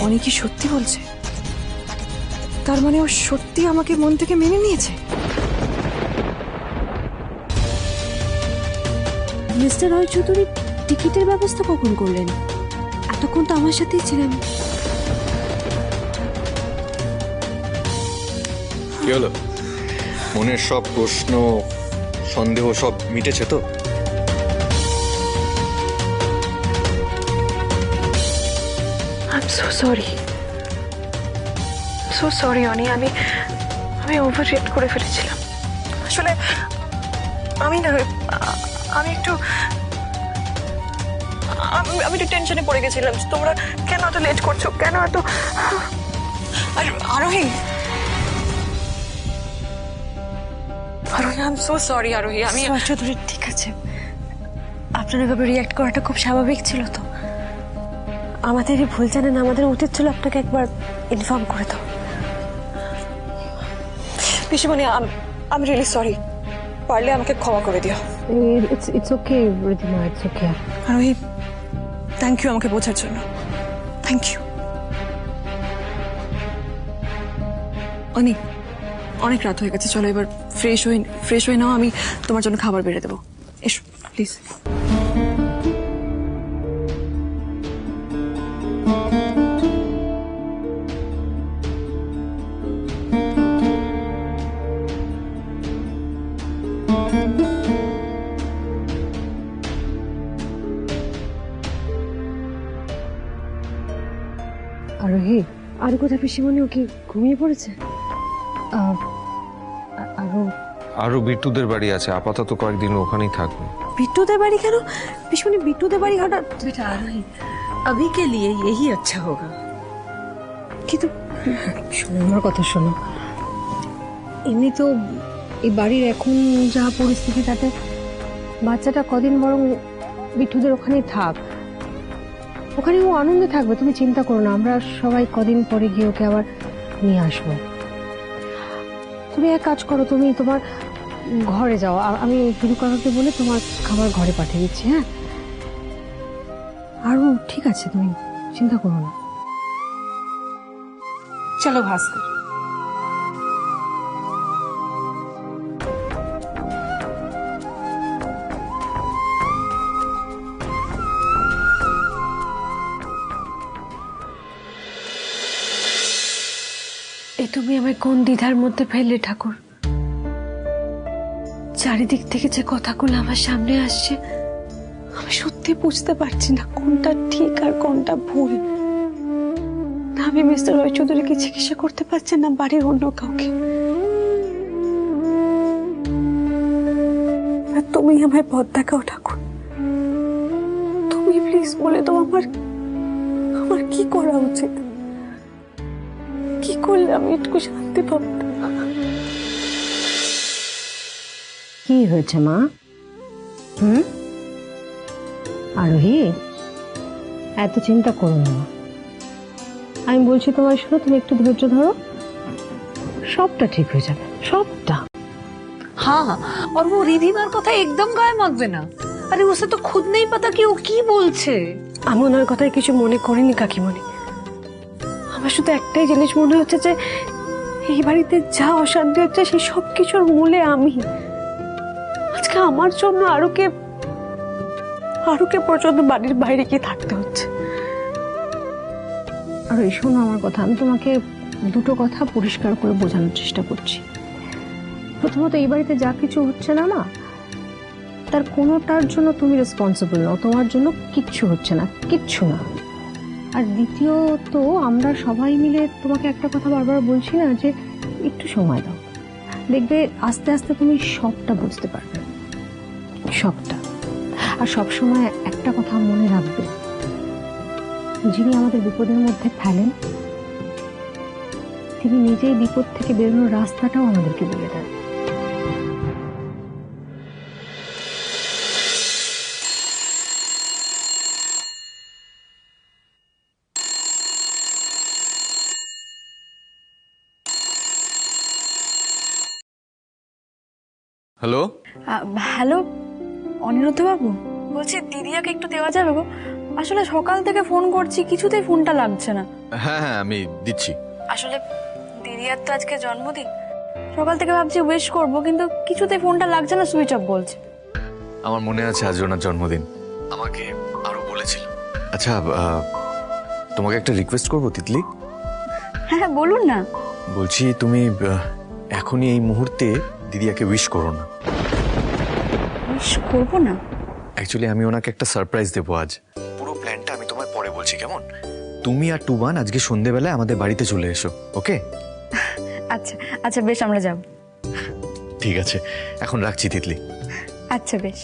অনেক কি সত্যি বলছে? তার মানে ও সত্যি আমাকে মন থেকে মেনে নিয়েছে। মিস্টার রয় চৌধুরী টিকিটের ব্যবস্থা কখন করলেন? এতক্ষণ তো আমার সাথেই ছিলেন। কি হলো? মনের সব প্রশ্ন সন্দেহ সব মিটেছে তো? I'm so sorry. So sorry অনি, আমি ওভার রিঅ্যাক্ট করে ফেলেছিলাম। আসলে আমি একটু টেনশনে পড়ে গেছিলাম। তোমরা কেন এত লেট করছো, কেন এত আরোহী আই এম সো সরি আরোহী। আমি চৌধুরী ঠিক আছে, আপনার এভাবে রিঅ্যাক্ট করাটা খুব স্বাভাবিক ছিল। তো আমাদেরই ভুল, জানেন, আমাদের উচিত ছিল আপনাকে একবার ইনফর্ম করে দাও। পিসিমণি, আমি রিয়েলি সরি। পারলে আমাকে ক্ষমা করে দিও। It's okay Ridhima, it's okay. Arohi, thank you আমাকে বোঝার জন্য। Thank you. অনেক রাত হয়ে গেছে, চলো এবার ফ্রেশ হয়ে নাও। আমি তোমার জন্য খাবার বেড়ে দেবো। এসো প্লিজ। আরোহী, আর কোথায় পিসিমণি? ও কি ঘুমিয়ে পড়েছে? আরো বিট্টুদের বাড়ি আছে, আপাতত কয়েকদিন ওখানেই থাকবো। বিট্টুদের বাড়ি কেন পিসিমণি? বিট্টুদের বাড়ি হঠাৎ? बेटा आरोही, अभी के लिए यही अच्छा होगा। কিন্তু শোনো, আমার কথা শোনো। এমনি তো এই বাড়ির এখন যা পরিস্থিতি, তাতে বাচ্চাটা কদিন বরং বিট্টুদের ওখানেই থাক। ওখানে ও আনন্দে থাকবে, তুমি চিন্তা করো না। আমরা সবাই কদিন পরে গিয়ে ওকে আবার নিয়ে আসবো। তুমি এক কাজ করো, তুমি তোমার ঘরে যাও। আমি হিরু কাকাকে বলে তোমার খাবার ঘরে পাঠিয়ে দিচ্ছি। হ্যাঁ, আর ও ঠিক আছে, তুমি চিন্তা করো না। चलो भास्कर। এ তুমি আমায় কোন দ্বিধার মধ্যে ফেললে ঠাকুর? চারিদিক থেকে যে কথাগুলো আমার সামনে আসছে, আমি সত্যি বুঝতে পারছি না কোনটা ঠিক আর কোনটা ভুল। না আমি মিস্টার রয় চৌধুরীকে চিকিৎসা করতে পারছি, না বাড়ির অন্য কাউকে। আর তুমি আমায় পথ দেখাও ঠাকুর। তুমি প্লিজ বলে দাও আমার কি করা উচিত, কি করলে আমি একটু শান্তি পাবো। কি হয়েছে মা? আরোহী, এত চিন্তা করো না। আমি বলছি তোমার, শোনো, তুমি একটু ধৈর্য ধরো, সবটা ঠিক হয়ে যাবে, সবটা। हाँ, और वो रिधिमार কথা एकदम গায়ে মাখবে না। अरे उसे तो खुद नहीं पता कि वो কি বলছে। আমি ওনার কথায় কিছু মনে করিনি কাকিমণি। আমার শুধু একটাই জিনিস মনে হচ্ছে যে এই বাড়িতে যা অশান্তি হচ্ছে সেই সব কিছুর মূলে আমি। আজকে আমার জন্য আরুকে পর্যন্ত বাড়ির বাইরে গিয়ে থাকতে হচ্ছে। আর এই শোনো আমার কথা, আমি তোমাকে দুটো কথা পরিষ্কার করে বোঝানোর চেষ্টা করছি। প্রথমত, এই বাড়িতে যা কিছু হচ্ছে না, তার কোনোটার জন্য তুমি রেসপন্সিবল নও। তোমার জন্য কিচ্ছু হচ্ছে না, কিচ্ছু না। আর দ্বিতীয়ত, আমরা সবাই মিলে তোমাকে একটা কথা বারবার বলছি না, যে একটু সময় দাও, দেখবে আস্তে আস্তে তুমি সবটা বুঝতে পারবে, সবটা। আর সবসময় একটা কথা মনে রাখবে, যিনি আমাদের বিপদের মধ্যে ফেলেন, তিনি নিজেই বিপদ থেকে বেরোনোর রাস্তাটাও আমাদেরকে বলে দেন। হ্যালো, হ্যালো অনিরুদ্ধ বাবু, বলছি দিদিয়াকে একটু দেওয়া যাবে গো? আসলে সকাল থেকে ফোন করছি, কিছুতেই ফোনটা লাগছে না। হ্যাঁ হ্যাঁ আমি দিচ্ছি। আসলে দিদিয়ার তো আজকে জন্মদিন, সকাল থেকে ভাবছি উইশ করব, কিন্তু কিছুতেই ফোনটা লাগছে না, সুইচ অফ বলছে। আমার মনে আছে আজ ওনার জন্মদিন, আমাকে আরো বলেছিল। আচ্ছা তোমাকে একটা রিকোয়েস্ট করবো তিতলি। হ্যাঁ হ্যাঁ বলুন না। বলছি তুমি এখনই এই মুহূর্তে দিদিয়াকে উইশ করো না। উইশ করবো না? অ্যাকচুয়ালি আমি ওনাকে একটা সারপ্রাইজ দেবো আজ। পুরো প্ল্যানটা আমি তোমায় পরে বলছি, কেমন? তুমি আর টুবান আজকে সন্ধেবেলায় আমাদের বাড়িতে চলে এসো, ওকে? আচ্ছা আচ্ছা বেশ, আমরা যাব। ঠিক আছে, এখন রাখছি তিতলি। আচ্ছা বেশ।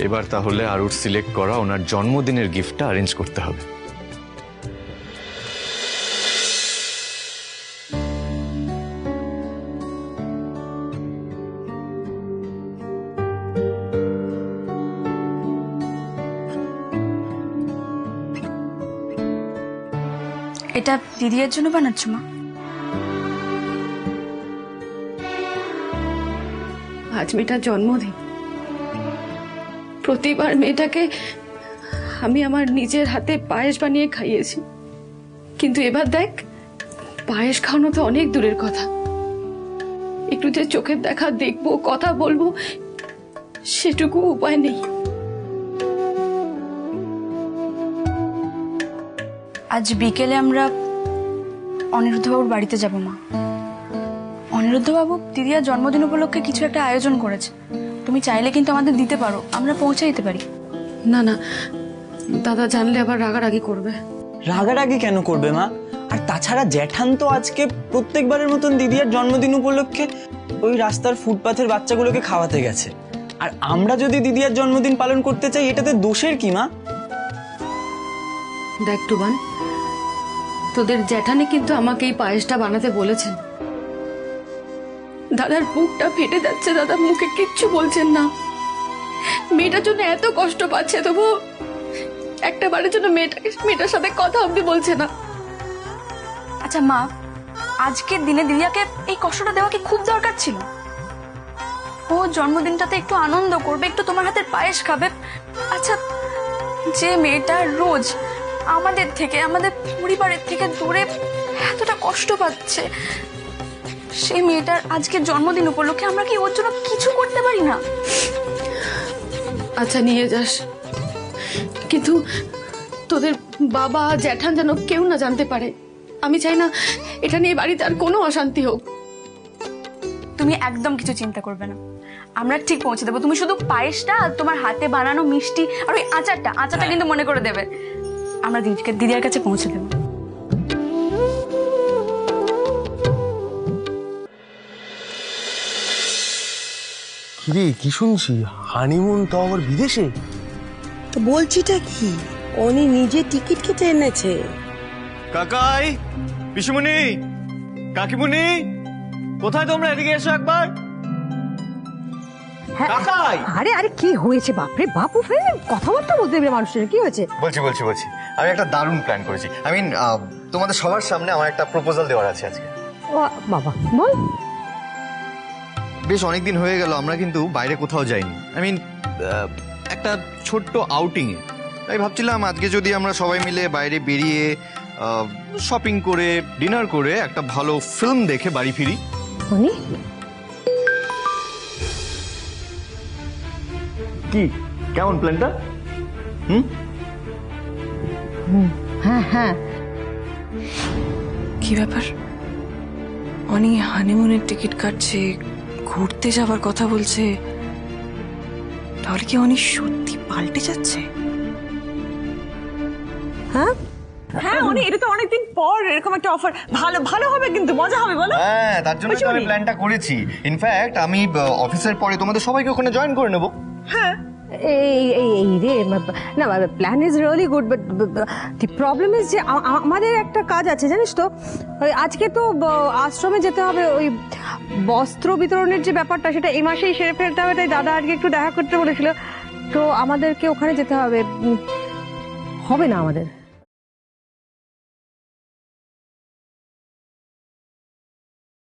এবার তাহলে আরুর সিলেক্ট করা ওনার জন্মদিনের গিফটটা অ্যারেঞ্জ করতে হবে। এটা দিদিয়ার জন্য বানাচ্ছ মা? আজ মেয়েটার জন্মদিন। প্রতিবার মেয়েটাকে আমি আমার নিজের হাতে পায়েস বানিয়ে খাইয়েছি, কিন্তু এবার দেখ, পায়েস খাওয়ানো তো অনেক দূরের কথা। একটু যে চোখের দেখা দেখবো, কথা বলবো, সেটুকু উপায় নেই। আজ বিকেলে আমরা অনিরুদ্ধবাবুর বাড়িতে যাব মা। অনিরুদ্ধবাবু দিদিয়ার জন্মদিন উপলক্ষে কিছু একটা আয়োজন করেছে, তুমি চাইলে কিন্তু আমাদের দিতে পারো, আমরা পৌঁছে দিতে পারি। না না, দাদা জানলে আবার রাগারাগি করবে। রাগারাগি কেন করবে মা? আর তাছাড়া জ্যাঠান তো আজকে প্রত্যেকবারের মতন দিদিয়ার জন্মদিন উপলক্ষে ওই রাস্তার ফুটপাথের বাচ্চাগুলোকে খাওয়াতে গেছে। আর আমরা যদি দিদিয়ার জন্মদিন পালন করতে চাই, এটাতে দোষের কি মা? দেখ টুবান, তোদের জ্যাঠানি কিন্তু আমাকে এই পায়েসটা বানাতে বলেছেন। দাদার বুকটা ফেটে যাচ্ছে, দাদা মুখে কিচ্ছু বলছেন না। মেয়েটার জন্য এত কষ্ট পাচ্ছে, তবু একটা বারের জন্য মেয়েটার সাথে কথা অব্দি বলছে না। আচ্ছা মা, আজকের দিনে দিদিয়াকে এই কষ্টটা দেওয়া কি খুব দরকার ছিল? ও জন্মদিনটাতে একটু আনন্দ করবে, একটু তোমার হাতের পায়েস খাবে। আচ্ছা, যে মেয়েটা রোজ আমাদের থেকে, আমাদের পরিবারের থেকে দূরে এতটা কষ্ট পাচ্ছে, সেই মেয়েটার আজকের জন্মদিন উপলক্ষে আমরা কি ওর জন্য কিছু করতে পারি না? আচ্ছা নিয়ে যাস, কিন্তু তোদের বাবা জ্যাঠান যেন কেউ না জানতে পারে। আমি চাই না এটা নিয়ে বাড়িতে আর কোনো অশান্তি হোক। তুমি একদম কিছু চিন্তা করবে না, আমরা ঠিক পৌঁছে দেবো। তুমি শুধু পায়েসটা আর তোমার হাতে বানানো মিষ্টি আর ওই আচারটা কিন্তু মনে করে দেবে। আমরা দিদিয়ার কাছে পৌঁছে দেবো। কিরে, কি শুনছি? হানিমুন তো আবার বিদেশে? তো বলছিটা কি, উনি নিজে টিকিট কেটে এনেছে। কাকাই, পিসুমণি, কাকিমণি, কোথায় তোমরা? এদিকে এসো একবার। কাকাই! আরে আরে কি হয়েছে? বাপরে বাপু, ফের কথাবার্তা বলতে দেবে মানুষের? কি হয়েছে? বলছি আমি একটা দারুণ প্ল্যান করেছি। তোমাদের সবার সামনে আমার একটা প্রপোজাল দেওয়ার আছে আজকে। ও বাবা, বল। বেশ অনেকদিন হয়ে গেল আমরা কিন্তু বাইরে কোথাও যাইনি। একটা ছোট্ট আউটিং এ, তাই ভাবছিলাম আজকে যদি আমরা সবাই মিলে বাইরে বেরিয়ে শপিং করে, ডিনার করে, একটা ভালো ফিল্ম দেখে বাড়ি ফিরি। কি কেমন প্ল্যানটা? হ্যাঁ হ্যাঁ। কি ব্যাপার, অনি হানিমুনের টিকিট কাটছে, ঘুরতে যাওয়ার কথা বলছে, তাহলে কি অনি সত্যি পাল্টে যাচ্ছে? হ্যাঁ হ্যাঁ অনি, এটা তো অনেকদিন পর এরকম একটা অফার। ভালো হবে, কিন্তু মজা হবে, বলো? হ্যাঁ, তার জন্য আমি প্ল্যানটা করেছি। ইনফ্যাক্ট আমি অফিসের পরে তোমাদের সবাইকে ওখানে জয়েন করে নেব। হ্যাঁ, এই রে, না plan is really good, but the problem is যে আমাদের একটা কাজ আছে, জানিস তো। ওই আজকে তো আশ্রমে যেতে হবে, ওই বস্ত্র বিতরণের যে ব্যাপারটা, সেটা এই মাসেই সেরে ফেলতে হবে। তাই দাদা আজকে একটু দেখা করতে বলেছিল, তো আমাদেরকে ওখানে যেতে হবে। হবে না আমাদের।